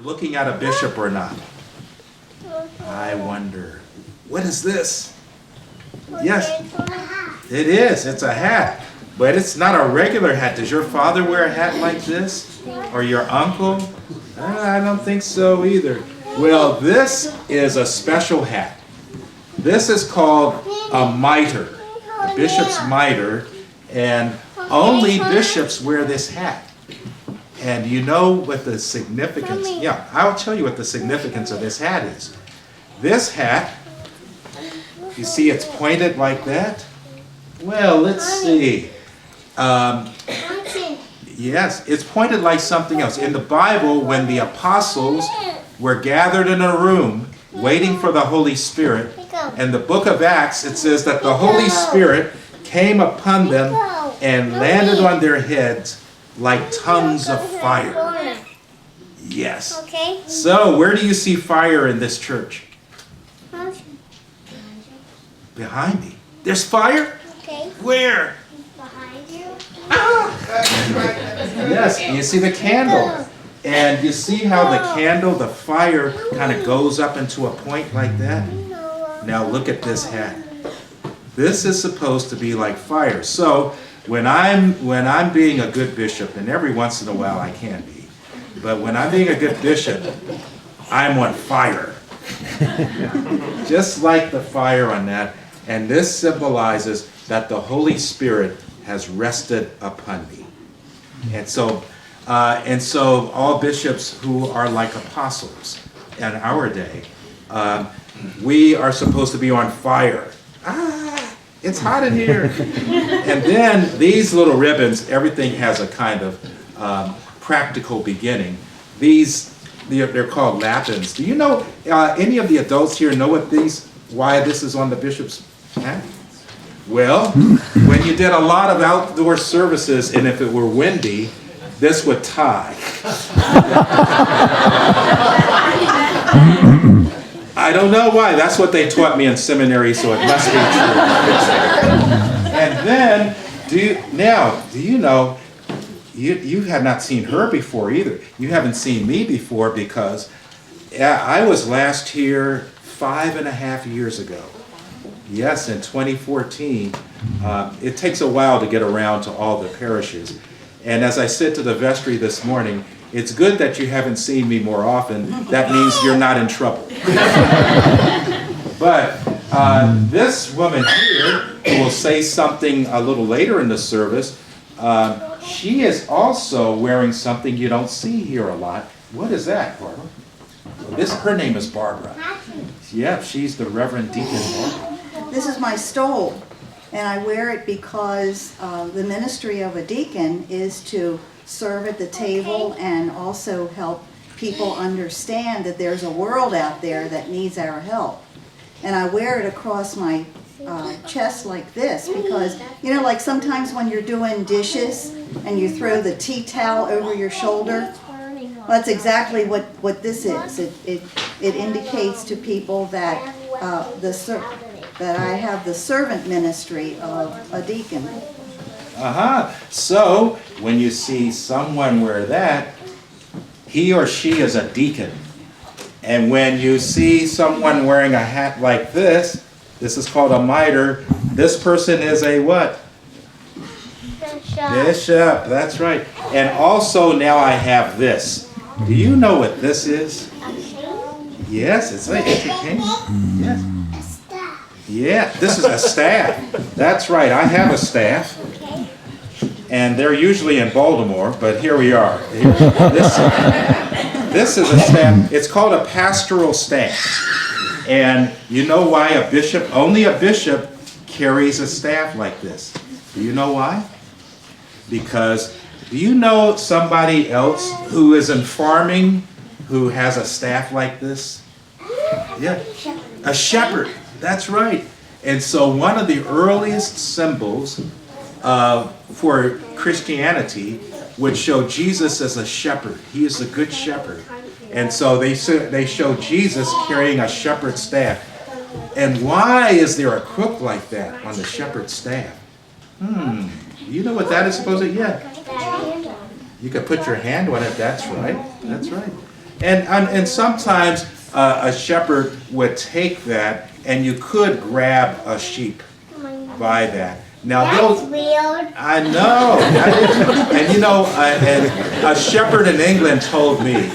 looking at a bishop or not? I wonder. What is this? Yes, it is. It's a hat. But it's not a regular hat. Does your father wear a hat like this? Or your uncle? I don't think so either. Well, this is a special hat. This is called a mitre, a bishop's mitre, and only bishops wear this hat. And you know what the significance, yeah, I'll tell you what the significance of this hat is. This hat, you see it's pointed like that? Well, let's see. Yes, it's pointed like something else. In the Bible, when the apostles were gathered in a room waiting for the Holy Spirit, in the book of Acts, it says that the Holy Spirit came upon them and landed on their heads like tongues of fire. Yes. So, where do you see fire in this church? Behind me. There's fire? Where? Behind you. Yes, you see the candle. And you see how the candle, the fire, kind of goes up into a point like that? Now look at this hat. This is supposed to be like fire. So when I'm being a good bishop, and every once in a while I can be, but when I'm being a good bishop, I'm on fire. Just like the fire on that. And this symbolizes that the Holy Spirit has rested upon me. And so all bishops who are like apostles in our day, we are supposed to be on fire. It's hot in here. And then these little ribbons, everything has a kind of practical beginning. They're called lapins. Do you know, any of the adults here know why this is on the bishop's hat? Well, when you did a lot of outdoor services, and if it were windy, this would tie. I don't know why. That's what they taught me in seminary, so it must be true. And then, do you know, you have not seen her before either. You haven't seen me before because I was last here 5.5 years ago. Yes, in 2014. It takes a while to get around to all the parishes. And as I said to the vestry this morning, it's good that you haven't seen me more often. That means you're not in trouble. But this woman here, who will say something a little later in the service, she is also wearing something you don't see here a lot. What is that, Barbara? Her name is Barbara. Yeah, she's the Reverend Deacon Barbara. This is my stole, and I wear it because the ministry of a deacon is to serve at the table and also help people understand that there's a world out there that needs our help. And I wear it across my chest like this because, you know, like sometimes when you're doing dishes and you throw the tea towel over your shoulder, well, that's exactly what this is. It indicates to people that that I have the servant ministry of a deacon. So, when you see someone wear that, he or she is a deacon. And when you see someone wearing a hat like this is called a mitre, this person is a what? Bishop, that's right. And also now I have this. Do you know what this is? Yes, it's a cane. Yes. Yeah, this is a staff. That's right, I have a staff. And they're usually in Baltimore, but here we are. This is a staff. It's called a pastoral staff. And you know why only a bishop carries a staff like this. Do you know why? Because, do you know somebody else who is in farming who has a staff like this? Yeah, a shepherd. That's right. And so one of the earliest symbols for Christianity would show Jesus as a shepherd. He is a good shepherd. And so they show Jesus carrying a shepherd's staff. And why is there a crook like that on the shepherd's staff? You know what that is supposed to be? Yeah. You could put your hand on it. That's right. That's right. And sometimes a shepherd would take that, and you could grab a sheep by that. Now, That's weird. I know. And you know, and a shepherd in England told me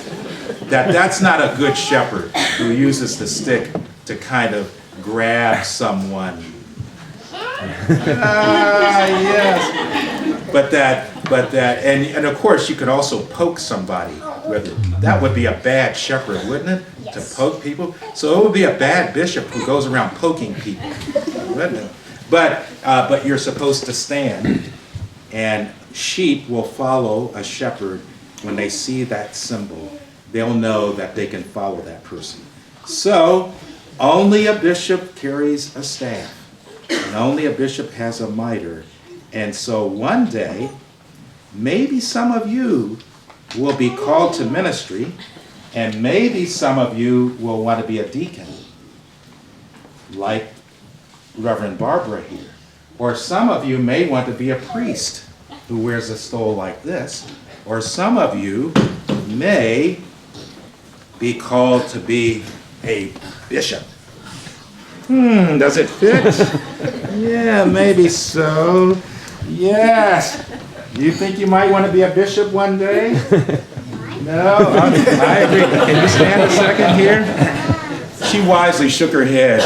that that's not a good shepherd who uses the stick to kind of grab someone. Yes. But that, and of course you could also poke somebody with it. That would be a bad shepherd, wouldn't it? Yes. To poke people. So it would be a bad bishop who goes around poking people, wouldn't it? But you're supposed to stand, and sheep will follow a shepherd when they see that symbol. They'll know that they can follow that person. So only a bishop carries a staff, and only a bishop has a mitre. And so one day, maybe some of you will be called to ministry, and maybe some of you will want to be a deacon, like Reverend Barbara here. Or some of you may want to be a priest who wears a stole like this. Or some of you may be called to be a bishop. Does it fit? Yeah, maybe so. Yes. You think you might want to be a bishop one day? No? I agree. Can you stand a second here? She wisely shook her head.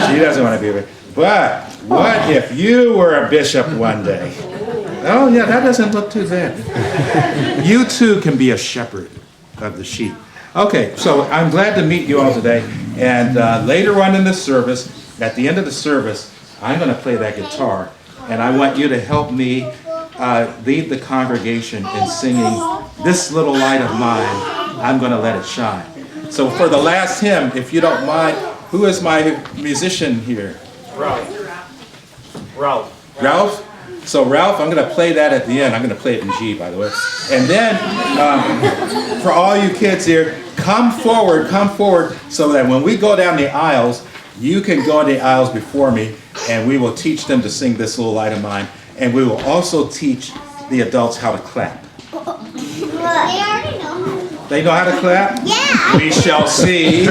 She doesn't want to be a bishop. But what if you were a bishop one day? Oh yeah, that doesn't look too bad. You too can be a shepherd of the sheep. Okay, so I'm glad to meet you all today. And later on in the service, at the end of the service, I'm going to play that guitar. And I want you to help me lead the congregation in singing This Little Light of Mine, I'm Going to Let It Shine. So for the last hymn, if you don't mind, who is my musician here? Ralph? So Ralph, I'm going to play that at the end. I'm going to play it in G, by the way. And then, for all you kids here, come forward, so that when we go down the aisles, you can go in the aisles before me, and we will teach them to sing This Little Light of Mine. And we will also teach the adults how to clap. They already know. They know how to clap? Yeah. We shall see.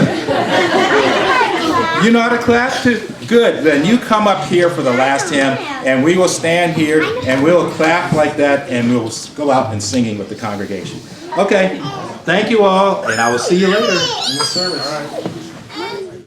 You know how to clap too? Good. Then you come up here for the last hymn, and we will stand here, and we will clap like that, and we will go out and singing with the congregation. Okay. Thank you all, and I will see you later in the service. All right.